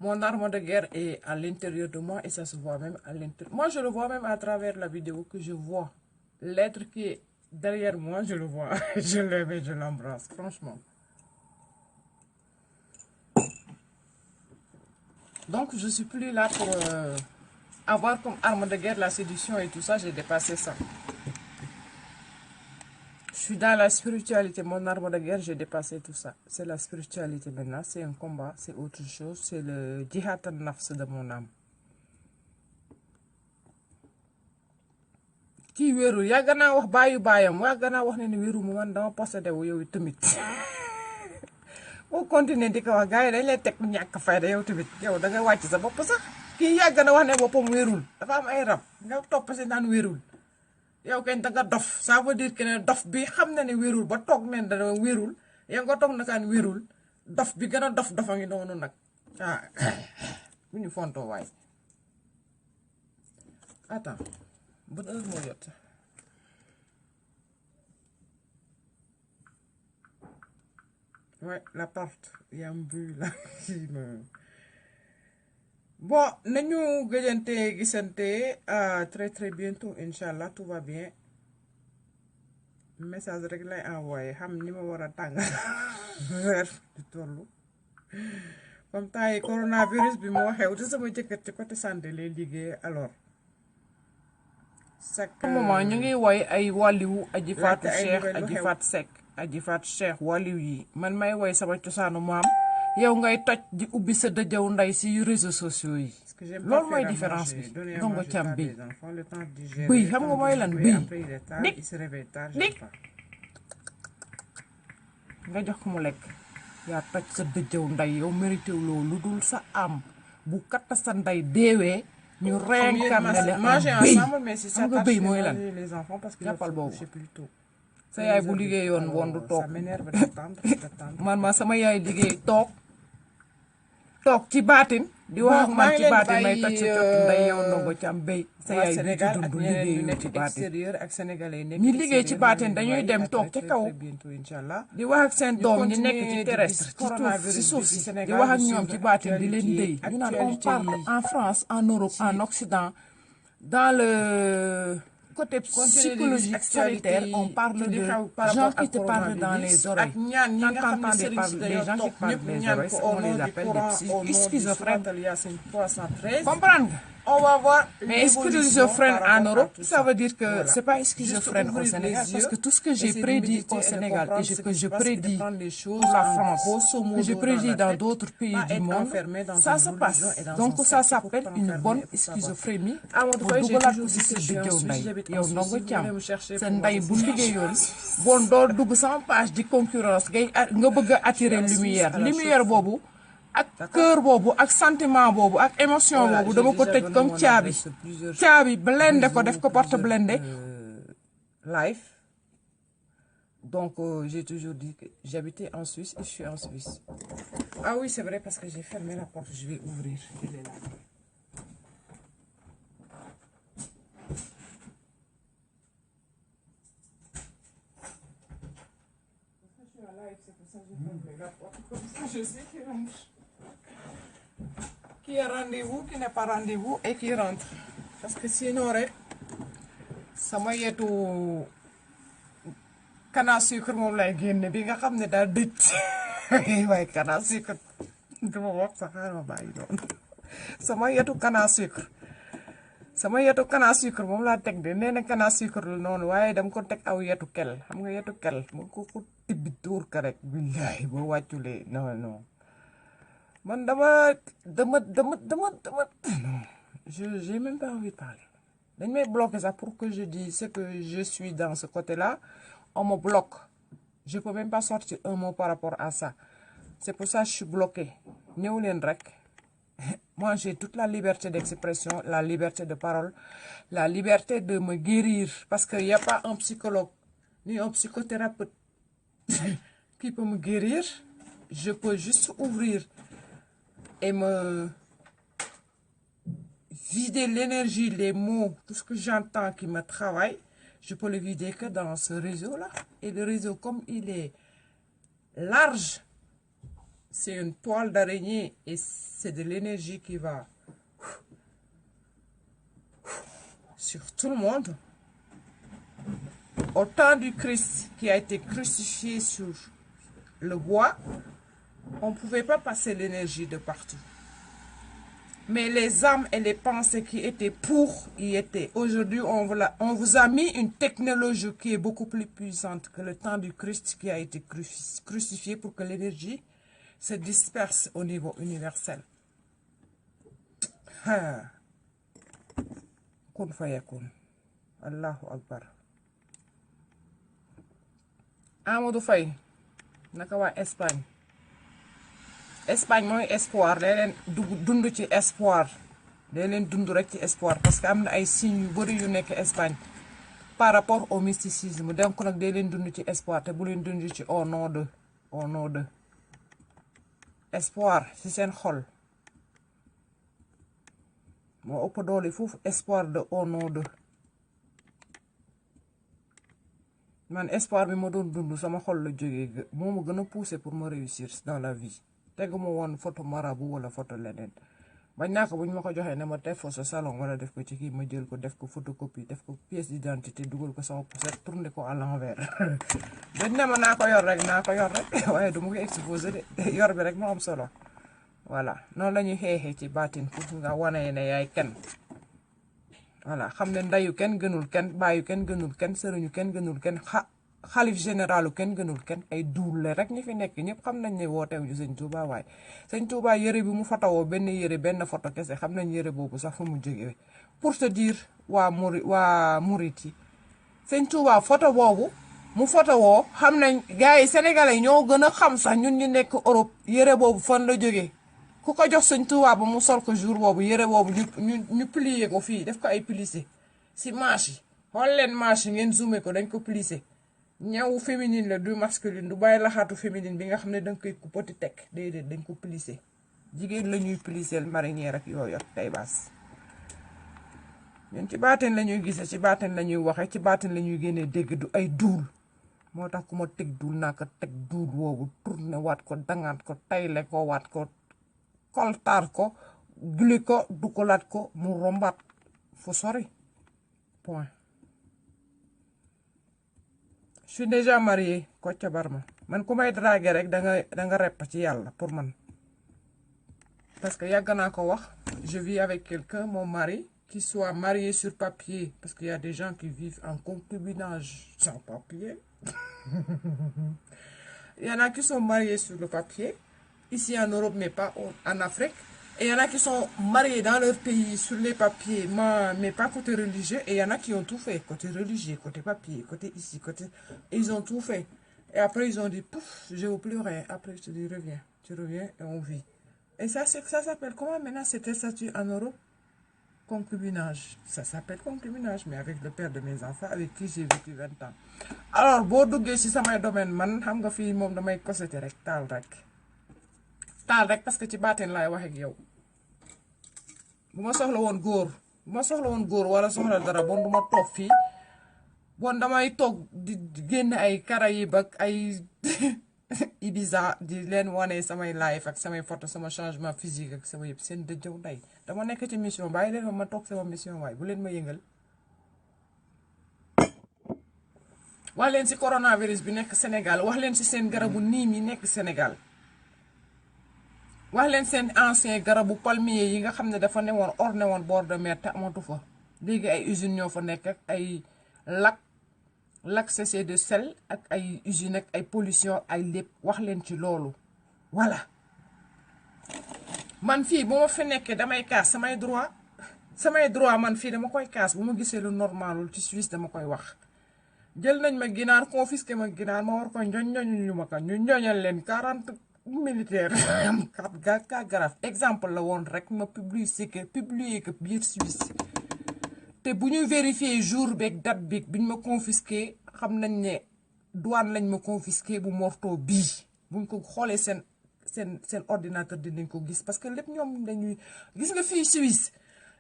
[SPEAKER 1] Mon arme de guerre est à l'intérieur de moi et ça se voit même à l'intérieur. Moi, je le vois même à travers la vidéo que je vois. L'être qui est derrière moi, je le vois. Je l'aime et je l'embrasse, franchement. Donc, je suis plus là pour avoir comme arme de guerre la séduction et tout ça. J'ai dépassé ça. suis dans la spiritualité. Mon arme de guerre, j'ai dépassé tout ça. C'est la spiritualité maintenant. C'est un combat. C'est autre chose. C'est le jihad an-nafs de mon âme. Kii wéerul yàgg naa wax baayam yàgg naa wax ne ni wéeru mu man dama possédé wu yow tamit boo continuer di ko wax gars yi dañ lay teg ñàkk fayda yow tamit yow da nga wàcc sa bopp sax kii yàgg na wax ne boppam wéerul dafa am ay rab nga topp si naan wéerul yow kañ da nga dof ça veut dire que ne dof bi xam na ne wéerul ba toog ne da wéerul yow nga toog na kaan wéerul dof bi gën a dof dafa ngi noonu nag ah bu ñu fontoo waay attends ban heure moo jot ouais la porte il y a un bruit là qui me bon nañu gëjante gisante très très bientôt inchallah tout va bien message rek lay envoyé xam ni ma war a tàngal weer di tollu comme temps yi coronavirus bi moo xew te sama jëkkër ci côté santé lay liggéey alors chaque moment ñu ngi woy ay wàlliwu aji faatu cheikh aji faat sek aji faat cheikh wàlliw yi man may woy sama cosaanu maam yow ngay toj di ubbi sa dëjëw nday si réseaux sociaux yi loolu mooy différence bi dongo càm bi bëy xam nga mooy lan bëy dik nga jox ko mu lekk yaa toj sa dëjëw nday yow mérité loo lu dul sa am bu katta sa nday deewee ñu réincarné le bëy xam nga bëy mooy lan jàppal boobu sa yaay bu liggéeyoon woon du toog man ma sama yaay liggéey toog ci baatin di wax ak man ci baatin may toj sa cott nday yow ndongo ci am béy sa yaay bi ci dund liggéeyu ci baatin ñi liggéey ci baatin dañuy dem toog ci kaw di wax ak seen doom ñi nekk ci terrestre ci suuf si di wax ak ñoom ci baatin di leen déy ñu naan on parle en France en Europe en Occident dans le côté psychologique sanitaire on parle de gens qui te parlent dans les oreilles quand t'entends des gens qui parlent des oreilles on les appelle des schizophrènes comprendre on va voir mais schizophrène en Europe ça veut dire que c'est pas schizophrène au Sénégal parce que tout ce que j'ai prédit au Sénégal et que je prédis pour la France que je prédis dans d'autres pays du monde ça se passe donc ça s'appelle une bonne schizophrénie bu dugalaat ko si sa jëw nday yow ndongo càmm sa nday bu liggéeyoon bon doo dugg sama page di concurrence nga bëgg a attirer lumière boobu ak cœur boobu ak sentiment boobu ak émotion boobu dama ko tëj comme caabi blindé ko def ko porte blindé live donc j'ai toujours dit que j'habitais en Suisse et je suis en Suisse ah oui c'est vrai parce que j'ai fermé la porte je vais ouvrir elle est là je sais qu'il rentre. Qui a rendez-vous, qui n'est pas rendez-vous et qui rentre. Parce que sinon, sama yetu canne à sucre moom lay génne bi nga xam ne daa dëj waaye canne à sucre duma wax sax ma bàyyi doon sama yetu canne à sucre moom laa teg de nee na canne à sucre la noonu waaye dama ko teg aw yetu kel xam nga yetu kel mu ko tibbi tuur ka rek billahi boo wàcculee non man dama non j'ai même pas envie de parler dañ may bloquer ça pour que je dise ce que je suis dans ce côté là on me bloque je peux même pas sortir un mot par rapport à ça c'est pour ça que je suis bloquée ñëw leen rek moi j'ai toute la liberté d'expression la liberté de parole la liberté de me guérir parce que y a pas un psychologue ni un psychothérapeute qui peut me guérir je peux juste ouvrir et me vider l'énergie, les mots, tout ce que j'entends qui me travaille, je peux le vider que dans ce réseau-là. Et le réseau, comme il est large, c'est une toile d'araignée et c'est de l'énergie qui va sur tout le monde. Au temps du Christ qui a été crucifié sur le bois, on ne pouvait pas passer l'énergie de partout. Mais les âmes et les pensées qui étaient pour y étaient. Aujourd'hui, on vous a mis une technologie qui est beaucoup plus puissante que le temps du Christ qui a été crucifié pour que l'énergie se disperse au niveau universel. Kun fayakun. Allahu Akbar. Amadou Faye naka waa Espagne. Espagne mooy espoir day leen dund ci espoir day leen dund rek ci espoir parce que am na ay signes yu bari yu nekk Espagne par rapport au mysticisme donc nag day leen dund ci espoir te bu leen dund ci au nom de espoir ci seen xol moo ëpp doole foofu espoir de au nom de man espoir bi ma doon dund sama xol la jógee moo ma gën a poussé pour ma réussir dans la vie teguma woon photo marabout wala photo leneen bañ naa ko bu ñu ma ko joxee ne ma def fa sa salon wala def ko ci kii ma jël ko def ko photocopie def ko pièce d'identité dugal ko sama pochette tourné ko à l'envers dañ ne ma naa ko yor rek waaye du ma ko exposé de yor bi rek moo am solo voilà noonu la ñuy xeexee ci baatin pour nga wane ne yaay kenn voilà xam ne ndayu kenn gënul kenn baayu kenn gënul kenn sëriñu kenn gënul kenn xalif généralu kenn gënul kenn ay duul la rek ñi fi nekk ñëpp xam nañ ne wooteew ju sëñ Touba waaye sëñ Touba yëre bi mu fotowoo benn yëre benn photo kese xam nañ yëre boobu sax fu mu jógee pour te dire waa murit yi sëñ Touba photo boobu mu fotowoo xam nañ gars yi sénégalais ñoo gën a xam sax ñun ñu nekk Europe yëre boobu fan la jógee ku ko jox sëñ Touba ba mu sol ko jour boobu yëre boobu ñu plier ko fii def ko ay plissé si manche yi xool leen manche yi ngeen zoomé ko dañ ko plissé ñaw féminine la du masculine du bàyyi laxaatu féminine bi nga xam ne danga koy coupoti teg déedéet dañ ko plissé jigéen la ñuy plissé marinière ak yooyu ak tay baas ñun ci baatin la ñuy gisee ci baatin la ñuy waxee ci baatin la ñuy génnee dégg du ay duul moo tax ku ma teg duul naa ko teg duul woowu tourné waat ko dangaat ko tayle ko waat ko koltaar ko guli ko dukalaat ko mu rombaat fu sori point. Je suis déjà mariée Kocca Barma man ku may draguer rek da nga repp ci yàlla pour man parce que yàgg naa ko wax je vis avec quelqu'un mon mari qui soit marié sur papier parce qu'il y a des gens qui vivent en concubinage sans papier il y en a qui sont mariés sur le papier ici en Europe mais pas en Afrique et il y en a qui sont mariés dans leur pays sur les papiers mais pas côté religieux et il y en a qui ont tout fait côté religieux côté papier côté ici côté ils ont tout fait et après ils ont dit pouf je veux plus rien après je te dis reviens tu reviens et on vit et ça s'appelle comment maintenant c'était statut en Europe concubinage ça s'appelle concubinage mais avec le père de mes enfants avec qui j'ai vécu 20 ans alors boo duggee ci samay domaine man xam nga fii moom damay cosete rek taal rek parce que ci baateen laay wax ak yow bu ma soxla woon góor wala soxla dara bon du ma toog fii bon damay toog di génn ay Caraïbes ak ay Ibiza di leen wane samay live ak samay photo sama changement physique ak sama yëpp seen dëjëw nday dama nekk ci mission bàyyi leen ma toog sama mission waaye bu leen ma yëngal wax leen ci coronavirus bi nekk Sénégal wax leen ci seen garabu niim yi nekk Sénégal wax leen seen ancien garabu palmier yi nga xam ne dafa newoon orné woon bord de mer te amatu fa léegi ay usines ñoo fa nekk ak ay lac cessé de sel ak ay usines ak ay pollution ay lépp wax leen ci loolu voilà man fii bu ma fi nekkee damay kaas samay droit man fii dama koy kaas bu ma gisee lu normalul ci Suisse dama koy wax jël nañ ma ginaar confisqué ma ginaar ma war ko ñu ma ko ñu ñoñal leen 40 militaire am ka grave exemple la woon rek ma publier que biir Suisse te bu ñu vérifier jour beeg date beeg biñ ma confisqué xam nañ ne douane lañ ma confisqué bu morto bii buñ ko xoolee seen ordinateur dinañ ko gis parce que lépp ñoom dañuy gis nga fii Suisse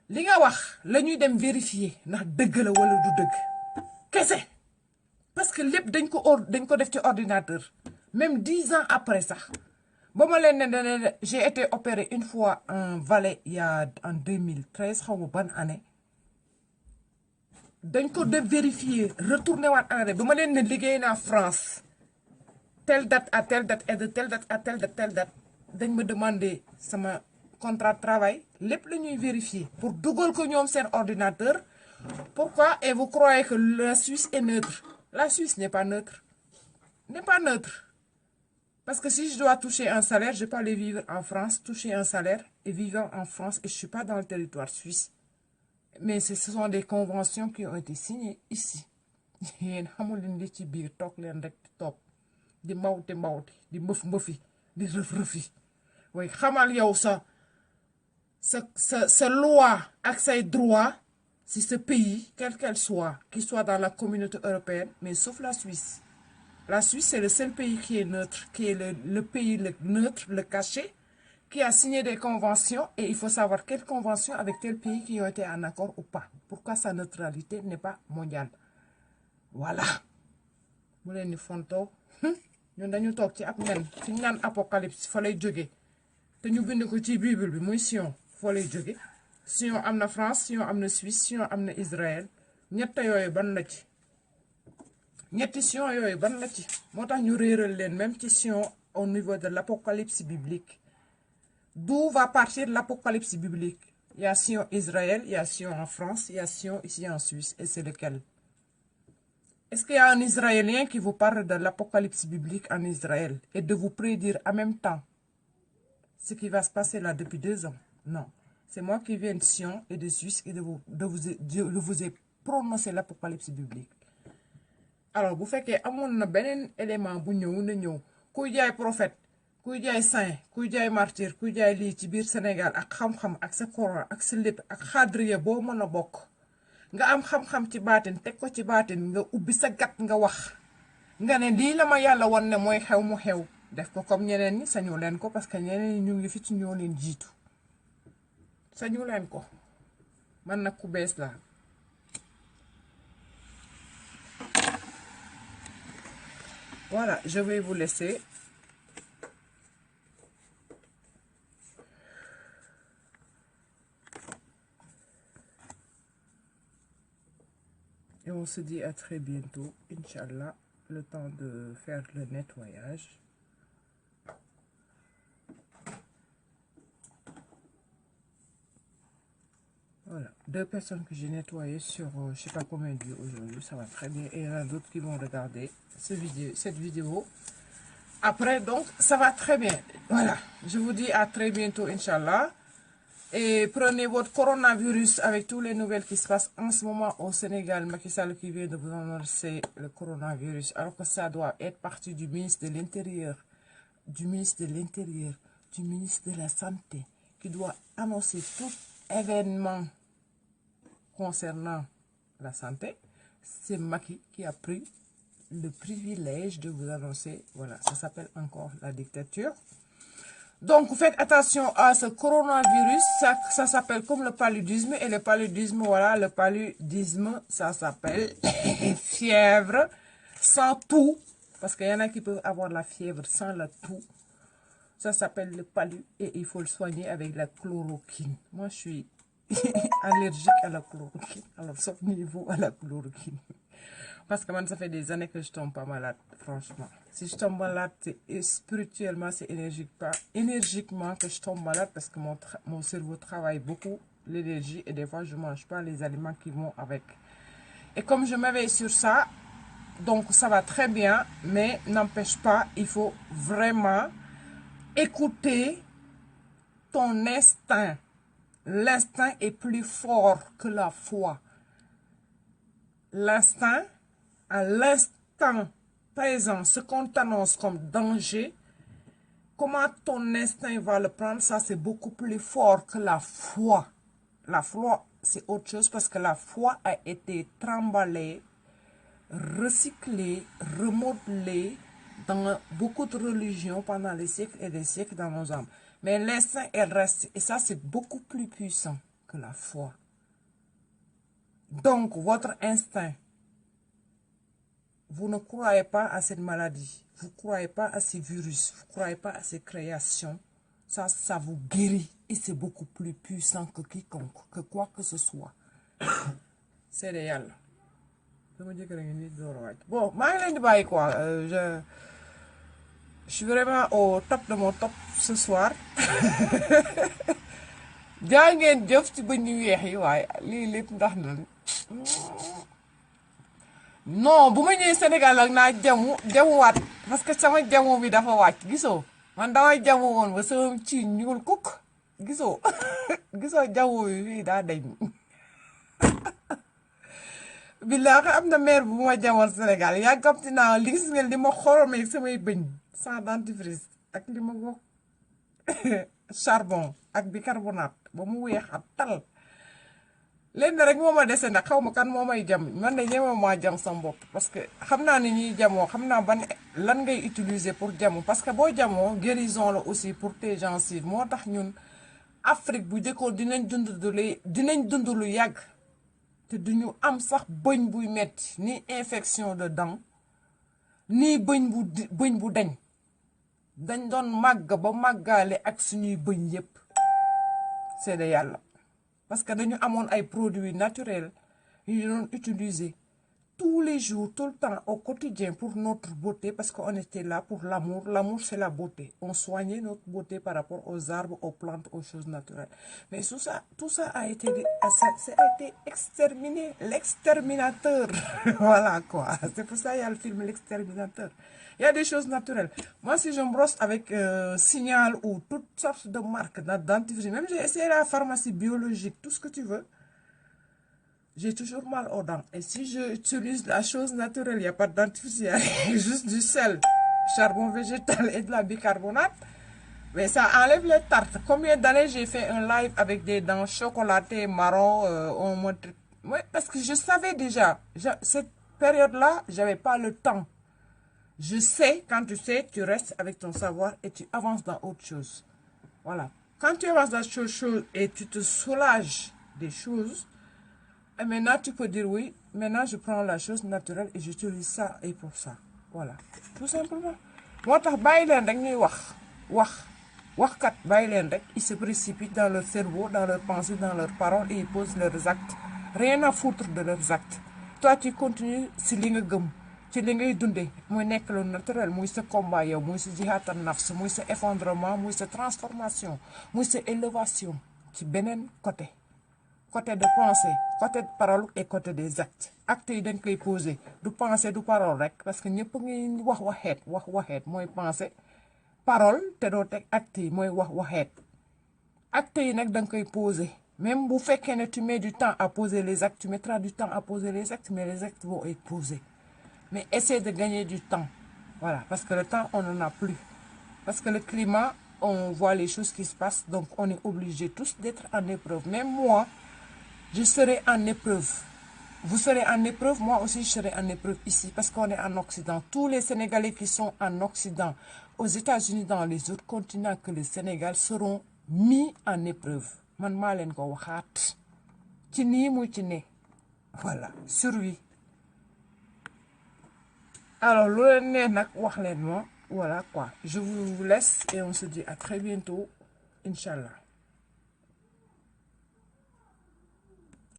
[SPEAKER 1] li nga wax la ñuy dem vérifier ndax dëgg la wala du dëgg kese parce que lépp dañ ko def ci ordinateur même 10 ans après sax ba ma leen ne j'ai été opéré une fois en Valais en 2013 xaw ma ban année dañ ko de vérifier retourné waat année ba ma leen ne liggéey naa France telle date à telle date et de telle date à telle date dañ ma demandé sama contrat de travail lépp la ñuy vérifier pour dugal ko ñoom seen ordinateur. Pourquoi? Et vous croyez que la Suisse est neutre? La Suisse n'est pas neutre. N'est pas neutre. Parce que si je dois toucher un salaire, je peux aller vivre en France, toucher un salaire et vivre en France et je ne suis pas dans le territoire suisse. Mais ce sont des conventions qui ont été signées ici. Yéen xamul leen li ci biir toog leen rek di toog di mbawti di mbëfi di rëf-rëfi way xamal yow sa loi ak say droit si ce pays quel qu'elle soit qu'il soit dans la communauté européenne mais sauf la Suisse. La Suisse c'est le seul pays qui est neutre, qui est le pays neutre, le caché, qui a signé des conventions et il faut savoir quelles conventions avec tel pays qui ont été en accord ou pas. Pourquoi sa neutralité n'est pas mondiale. Voilà. Bu leen ni fonto ñun dañu toog ci ab nen fi ñu naan apocalypse fa lay jóge te ñu bind ko ci bible bi muy Sion fa lay jóge. Sion am na France, Sion am na Suisse, Sion am na Israël ñett yooyu ban la ci ñetti Sion yooyu ban la ci moo tax ñu réeral leen même ci Sion au niveau de l'apocalypse biblique. D'où va partir l'apocalypse biblique? Il y a Sion Israël, il y a Sion en France, il y a Sion ici en Suisse et c'est lequel? Est-ce qu'il y a un Israélien qui vous parle de l'apocalypse biblique en Israël et de vous prédire en même temps ce qui va se passer là depuis 2 ans? Non. C'est moi qui viens de Sion et de Suisse et de vous ai prononcé l'apocalypse biblique. Alors, bu fekkee amoon na beneen élément bu ñëw na ñëw kuy jaay prophète kuy jaay saint kuy jaay martyr kuy jaay lii ci biir Sénégal ak xam-xam ak sa Coran ak sa lépp ak xadriya boo mën a bokk nga am xam-xam ci baatin teg ko ci baatin nga ubbi sa gat nga wax nga ne lii la ma yàlla wan ne mooy xew mu xew def ko comme ñeneen ñi sañu leen ko parce que ñeneen ñi ñu ngi fi ci ñoo leen jiitu sañu leen ko man nag ku bees la voilà je vais vous laisser. Et on se dit à très bientôt, Inch'Allah, le temps de faire le nettoyage. Voilà, 2 personnes que j'ai nettoyées sur je sais pas combien de vues aujourd'hui, ça va très bien. Et il y en a d'autres qui vont regarder cette vidéo. Après, donc, ça va très bien. Voilà, je vous dis à très bientôt, Inch'Allah. Et prenez votre coronavirus avec toutes les nouvelles qui se passent en ce moment au Sénégal. Macky Sall qui vient de vous annoncer le coronavirus, alors que ça doit être parti du ministre de l'Intérieur, du ministre de la Santé, qui doit annoncer tout événement concernant la santé. C'est Macky qui a pris le privilège de vous annoncer. Voilà, ça s'appelle encore la dictature. Donc, faites attention à ce coronavirus, ça s'appelle comme le paludisme, et le paludisme, voilà, le paludisme, ça s'appelle fièvre sans toux, parce qu'il y en a qui peuvent avoir la fièvre sans la toux, ça s'appelle le palu, et il faut le soigner avec la chloroquine. Moi, je suis allergique à la chloroquine, alors soignez-vous à la chloroquine. Parce que moi, ça fait des années que je tombe pas malade, franchement. Si je tombe malade, c'est spirituellement, c'est énergiquement que je tombe malade parce que mon cerveau travaille beaucoup, l'énergie, et des fois, je mange pas les aliments qui vont avec. Et comme je m'éveille sur ça, donc ça va très bien, mais n'empêche pas, il faut vraiment écouter ton instinct. L'instinct est plus fort que la foi. L'instinct, à l'instant présent, ce qu'on t'annonce comme danger, comment ton instinct va le prendre, ça c'est beaucoup plus fort que la foi. La foi, c'est autre chose parce que la foi a été trimballée, recyclée, remodelée dans beaucoup de religions pendant des siècles et des siècles dans nos âmes. Mais l'instinct, elle reste, et ça c'est beaucoup plus puissant que la foi. Donc, votre instinct, vous ne croyez pas à cette maladie, vous ne croyez pas à ces virus, vous ne croyez pas à ces créations, ça vous guérit et c'est beaucoup plus puissant que quiconque, que quoi que ce soit. C'est réel. Bon, quoi, je suis vraiment au top de mon top ce soir. jaa ngeen jëf ci bëñ yu weex yi waaye lii lépp ndax na non bu ma ñëwee Sénégal nag naa jamuwaat parce que sama jamu bi dafa wàcc gisoo man damay jamu woon ba sama ci ñuul kukk gisoo gisoo jamu bi fii daa dañ billaahi am na maire bu ma jamoon Sénégal yàggamti naa li gis ngeen li ma xoromee samay bëñ sans dentifrice ak li ma ko charbon ak bicarbonate ba mu weex a tal lenn rek moo ma dese nag xaw ma kan moo may jam man de ñeme maa jam sama bopp parce que xam naa ni ñuy jamoo xam naa ban lan ngay utiliser pour jamu parce que boo jamoo guérison la aussi pour tes gencives moo tax ñun Afrique bu jëkkoon dinañ dund lu yàgg te duñu am sax bëñ buy metti ni infection de dents ni bëñ bu dañ doon màgg ba màggaale ak suñuy bëñ yépp c'est de yàlla parce que dañu amoon ay produits naturels yu doon utiliser tous les jours tout le temps au quotidien pour notre beauté parce qu'on était là pour l'amour c'est la beauté on soignait notre beauté par rapport aux arbres aux plantes aux choses naturelles mais tout ça a été exterminé l'exterminateur voilà quoi c'est pour ça il y a le film l'exterminateur il y a des choses naturelles moi si je me brosse avec Signal ou toutes sortes de marques de dentifrice même j'ai essayé la pharmacie biologique tout ce que tu veux j'ai toujours mal aux dents. Et si je utilise la chose naturelle, il n'y a pas de dentifrice, il y a juste du sel, charbon végétal et de la bicarbonate. Mais ça enlève les tartes. Combien d'années j'ai fait un live avec des dents chocolatées, marron, ouais, parce que je savais déjà, cette période-là, j'avais pas le temps. Je sais, quand tu sais, tu restes avec ton savoir et tu avances dans autre chose. Voilà. Quand tu avances dans autre chose et tu te soulages des choses, et maintenant, tu peux dire oui, maintenant je prends la chose naturelle et j'utilise ça et pour ça. Voilà, tout simplement. Moi, ils se précipitent dans leur cerveau, dans leurs pensées, dans leurs paroles et ils posent leurs actes. Rien à foutre de leurs actes. Toi, tu continues si li nga gëm ci li ngay dundé moy nek lu naturel moy sa combat yow moy sa jihad an-nafs moy sa effondrement moy sa transformation moy sa élévation ci benen côté de pensée côté de parole et côté des actes actes yi dañ koy poser du pensée du parole rek parce que ñepp ngi wax waxeet moy pensée parole te do tek actes yi moy wax waxeet actes yi nak dañ koy poser même bu fekkee ne tu mets du temps à poser les actes tu mettras du temps à poser les actes mais les actes vont être posés mais essaie de gagner du temps voilà parce que le temps on n'en a plus parce que le climat on voit les choses qui se passent donc on est obligé tous d'être en épreuve même moi je serai en épreuve. Vous serez en épreuve, moi aussi je serai en épreuve ici parce qu'on est en Occident. Tous les Sénégalais qui sont en Occident, aux États-Unis, dans les autres continents que le Sénégal seront mis en épreuve. Man maa leen ko waxaat ci nii muy ci ne voilà survie. Alors lu leen neex nag wax leen ma voilà quoi. Je vous laisse et on se dit à très bientôt, Inch'Allah.